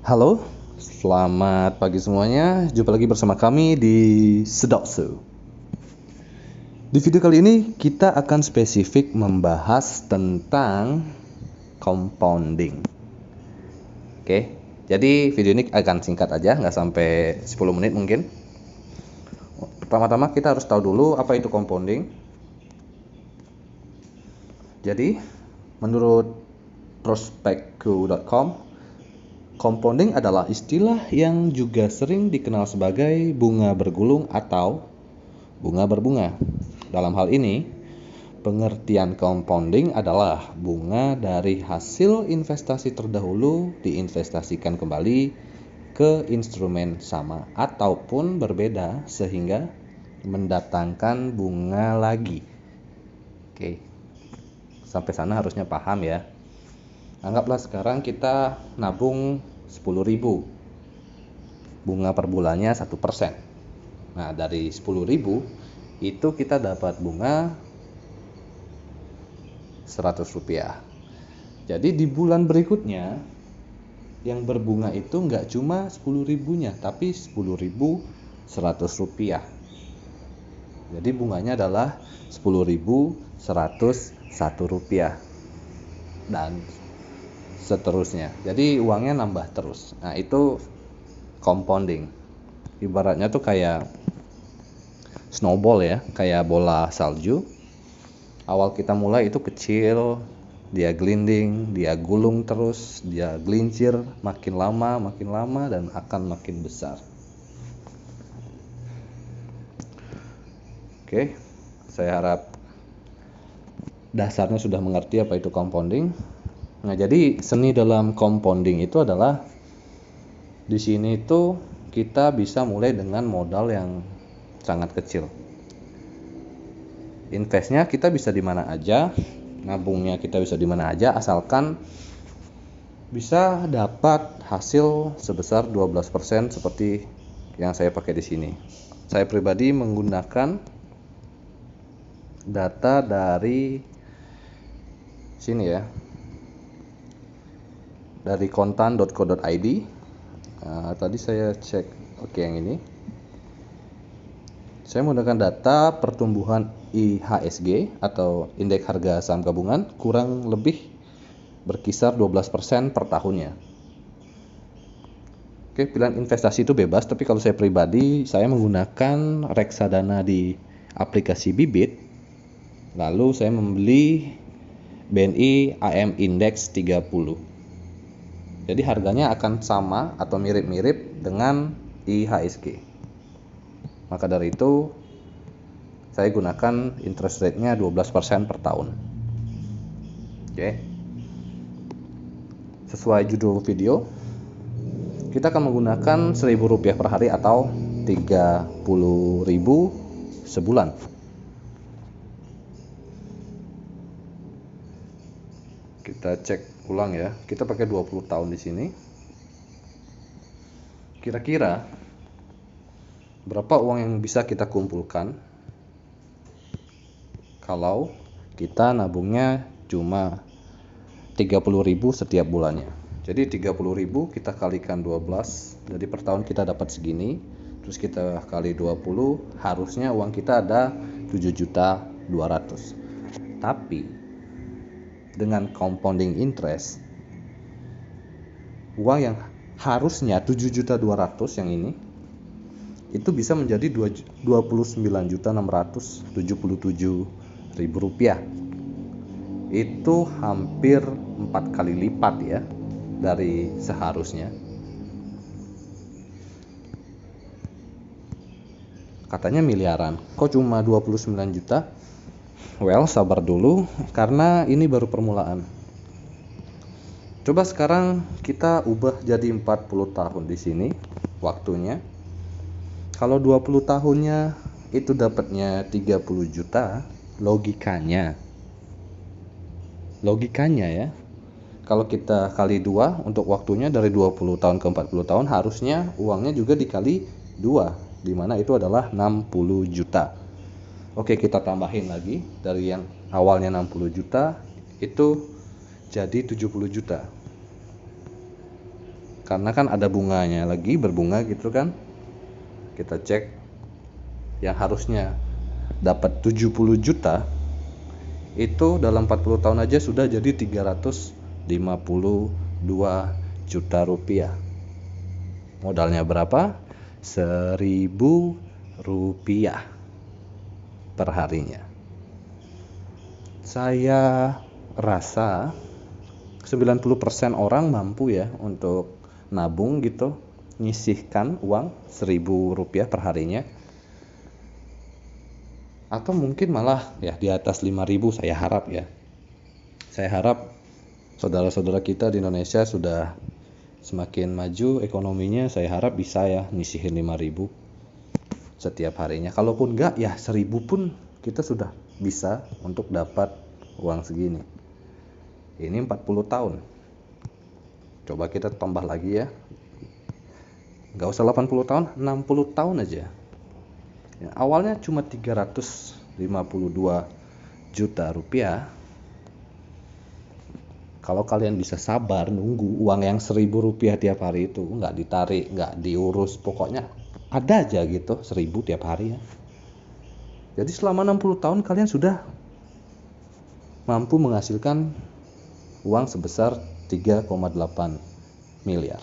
Halo, selamat pagi semuanya. Jumpa lagi bersama kami di Sedoksu. Di video kali ini kita akan spesifik membahas tentang compounding. Oke, jadi video ini akan singkat aja, nggak sampai 10 menit mungkin. Pertama-tama kita harus tahu dulu apa itu compounding. Jadi, menurut prospekku.com, compounding adalah istilah yang juga sering dikenal sebagai bunga bergulung atau bunga berbunga. Dalam hal ini, pengertian compounding adalah bunga dari hasil investasi terdahulu diinvestasikan kembali ke instrumen sama ataupun berbeda sehingga mendatangkan bunga lagi. Oke, sampai sana harusnya paham ya. Anggaplah sekarang kita nabung 10.000, bunga per bulannya 1%. Nah, dari 10.000 itu kita dapat bunga Rp100. Jadi di bulan berikutnya yang berbunga itu nggak cuma 10.000-nya, tapi 10.100 rupiah. Jadi bunganya adalah 10.101 rupiah dan seterusnya. Jadi uangnya nambah terus. Nah, itu compounding. Ibaratnya tuh kayak snowball ya, kayak bola salju. Awal kita mulai itu kecil, dia gelinding, dia gulung terus, dia gelincir makin lama dan akan makin besar. Oke, saya harap dasarnya sudah mengerti apa itu compounding. Nah, jadi seni dalam compounding itu adalah di sini itu kita bisa mulai dengan modal yang sangat kecil. Investnya kita bisa di mana aja, nabungnya kita bisa di mana aja, asalkan bisa dapat hasil sebesar 12% seperti yang saya pakai di sini. Saya pribadi menggunakan data dari sini ya, dari kontan.co.id. Tadi saya cek, oke, yang ini saya menggunakan data pertumbuhan IHSG atau indeks harga saham gabungan, kurang lebih berkisar 12% per tahunnya. Oke, pilihan investasi itu bebas, tapi kalau saya pribadi saya menggunakan reksadana di aplikasi Bibit, lalu saya membeli BNI AM Index 30. Jadi harganya akan sama atau mirip-mirip dengan IHSG. Maka dari itu saya gunakan interest rate-nya 12% per tahun. Oke. Sesuai judul video, kita akan menggunakan Rp1.000 per hari atau 30.000 sebulan. Kita cek ulang ya. Kita pakai 20 tahun di sini. Kira-kira berapa uang yang bisa kita kumpulkan kalau kita nabungnya cuma 30.000 setiap bulannya? Jadi 30.000 kita kalikan 12, jadi per tahun kita dapat segini. Terus kita kali 20, harusnya uang kita ada 7.200.000. Tapi dengan compounding interest, uang yang harusnya 7.200.000 yang ini itu bisa menjadi 29.677.000 rupiah. Itu hampir 4 kali lipat ya dari seharusnya. Katanya miliaran, kok cuma 29 juta? Well, sabar dulu karena ini baru permulaan. Coba sekarang kita ubah jadi 40 tahun di sini waktunya. Kalau 20 tahunnya itu dapatnya 30 juta, logikanya ya. Kalau kita kali 2 untuk waktunya dari 20 tahun ke 40 tahun, harusnya uangnya juga dikali 2, di mana itu adalah 60 juta. Oke, kita tambahin lagi dari yang awalnya 60 juta itu jadi 70 juta. karena kan ada bunganya lagi, berbunga gitu kan. Kita cek yang harusnya dapat 70 juta itu dalam 40 tahun aja sudah jadi 352 juta rupiah. Modalnya berapa? 1.000 rupiah per harinya. Saya rasa 90% orang mampu ya untuk nabung gitu, nyisihkan uang 1.000 rupiah per harinya. Atau mungkin malah ya di atas 5.000, saya harap ya. Saya harap saudara-saudara kita di Indonesia sudah semakin maju ekonominya, saya harap bisa ya nyisihin 5.000 setiap harinya. Kalaupun enggak ya 1.000 pun kita sudah bisa untuk dapat uang segini. Ini 40 tahun. Coba kita tambah lagi ya. Enggak usah 80 tahun, 60 tahun aja. Ya, awalnya cuma 352 juta rupiah. Kalau kalian bisa sabar nunggu uang yang 1.000 rupiah tiap hari itu, nggak ditarik, nggak diurus, pokoknya ada aja gitu 1.000 tiap hari ya. Jadi selama 60 tahun kalian sudah mampu menghasilkan uang sebesar 3,8 miliar.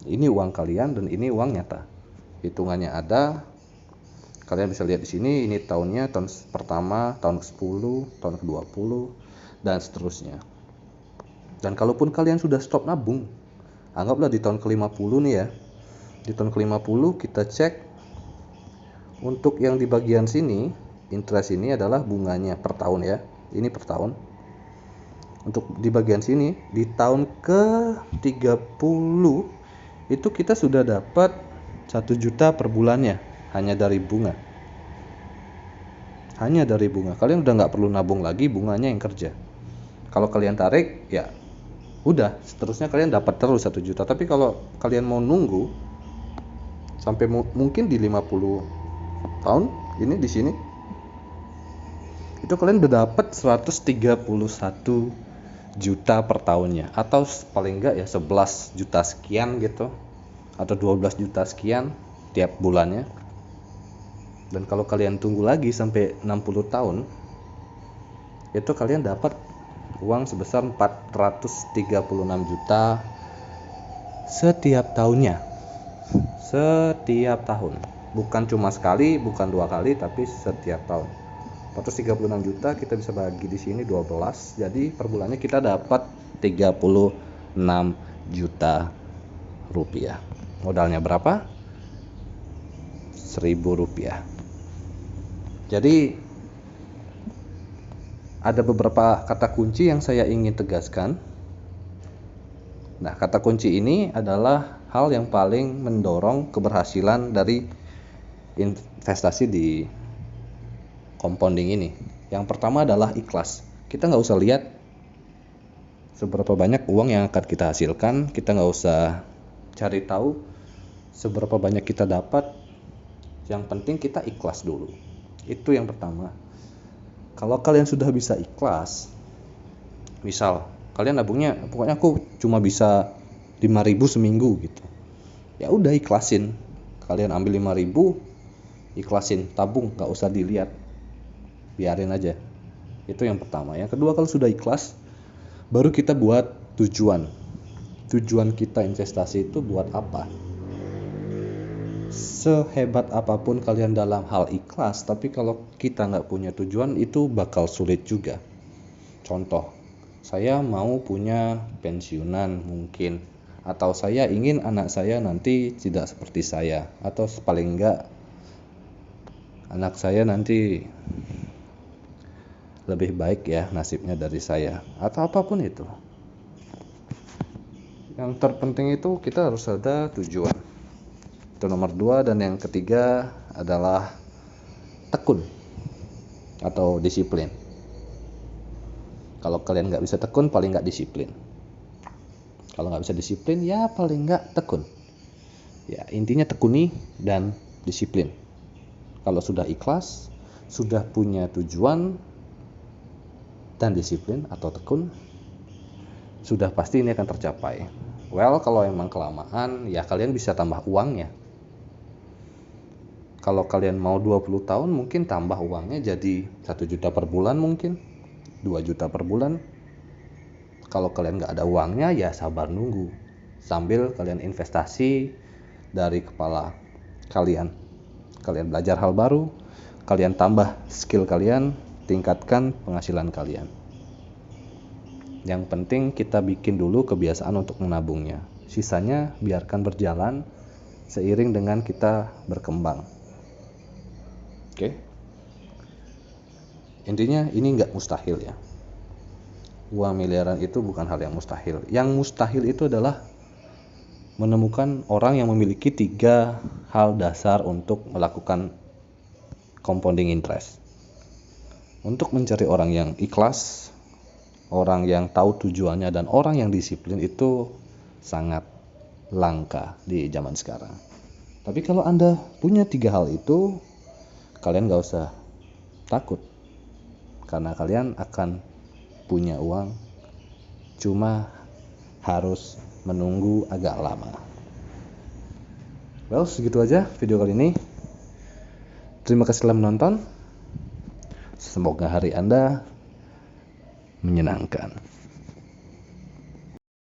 Ini uang kalian dan ini uang nyata. Hitungannya ada. Kalian bisa lihat di sini, ini tahunnya, tahun pertama, tahun ke-10, tahun ke-20 dan seterusnya. Dan kalaupun kalian sudah stop nabung, anggaplah di tahun ke-50 nih ya. Di tahun ke-50 kita cek untuk yang di bagian sini, interest ini adalah bunganya per tahun ya. Ini per tahun. Untuk di bagian sini, di tahun ke-30 itu kita sudah dapat 1 juta per bulannya hanya dari bunga. Hanya dari bunga. Kalian udah nggak perlu nabung lagi, bunganya yang kerja. Kalau kalian tarik, ya udah, seterusnya kalian dapat terus 1 juta. Tapi kalau kalian mau nunggu sampai mungkin di 50 tahun ini di sini, itu kalian udah dapat 131 juta per tahunnya, atau paling enggak ya 11 juta sekian gitu, atau 12 juta sekian tiap bulannya. Dan kalau kalian tunggu lagi sampai 60 tahun, itu kalian dapat uang sebesar 436 juta setiap tahunnya. Setiap tahun. Bukan cuma sekali, bukan 2 kali, tapi setiap tahun. 436 juta kita bisa bagi di sini 12. Jadi per bulannya kita dapat 36 juta rupiah. Modalnya berapa? 1.000 rupiah. Jadi ada beberapa kata kunci yang saya ingin tegaskan. Nah, kata kunci ini adalah hal yang paling mendorong keberhasilan dari investasi di compounding ini. Yang pertama adalah ikhlas. Kita nggak usah lihat seberapa banyak uang yang akan kita hasilkan. Kita nggak usah cari tahu seberapa banyak kita dapat. Yang penting kita ikhlas dulu. Itu yang pertama. Kalau kalian sudah bisa ikhlas, misal kalian nabungnya pokoknya aku cuma bisa 5.000 seminggu gitu, ya udah ikhlasin. Kalian ambil 5.000, ikhlasin, tabung, gak usah dilihat, biarin aja. Itu yang pertama. Yang kedua, kalau sudah ikhlas, baru kita buat tujuan kita investasi itu buat apa. Sehebat apapun kalian dalam hal ikhlas, tapi kalau kita nggak punya tujuan, itu bakal sulit juga. Contoh, saya mau punya pensiunan mungkin, atau saya ingin anak saya nanti tidak seperti saya, atau paling enggak anak saya nanti lebih baik ya nasibnya dari saya, atau apapun itu. Yang terpenting itu kita harus ada tujuan. Itu nomor 2. Dan yang ketiga adalah tekun atau disiplin. Kalau kalian nggak bisa tekun, paling nggak disiplin. Kalau nggak bisa disiplin, ya paling nggak tekun. Ya intinya tekuni dan disiplin. Kalau sudah ikhlas, sudah punya tujuan dan disiplin atau tekun, sudah pasti ini akan tercapai. Well, kalau emang kelamaan, ya kalian bisa tambah uangnya. Kalau kalian mau 20 tahun, mungkin tambah uangnya jadi 1 juta per bulan mungkin, 2 juta per bulan. Kalau kalian nggak ada uangnya, ya sabar nunggu. Sambil kalian investasi dari kepala kalian. Kalian belajar hal baru, kalian tambah skill kalian, tingkatkan penghasilan kalian. Yang penting kita bikin dulu kebiasaan untuk menabungnya. Sisanya biarkan berjalan seiring dengan kita berkembang. Oke? Intinya ini nggak mustahil ya. Uang miliaran itu bukan hal yang mustahil. Yang mustahil itu adalah menemukan orang yang memiliki 3 hal dasar untuk melakukan compounding interest. Untuk mencari orang yang ikhlas, orang yang tahu tujuannya, dan orang yang disiplin itu sangat langka di zaman sekarang. Tapi kalau Anda punya 3 hal itu, kalian gak usah takut. Karena kalian akan punya uang, cuma harus menunggu agak lama. Well, segitu aja video kali ini. Terima kasih telah menonton. Semoga hari Anda menyenangkan.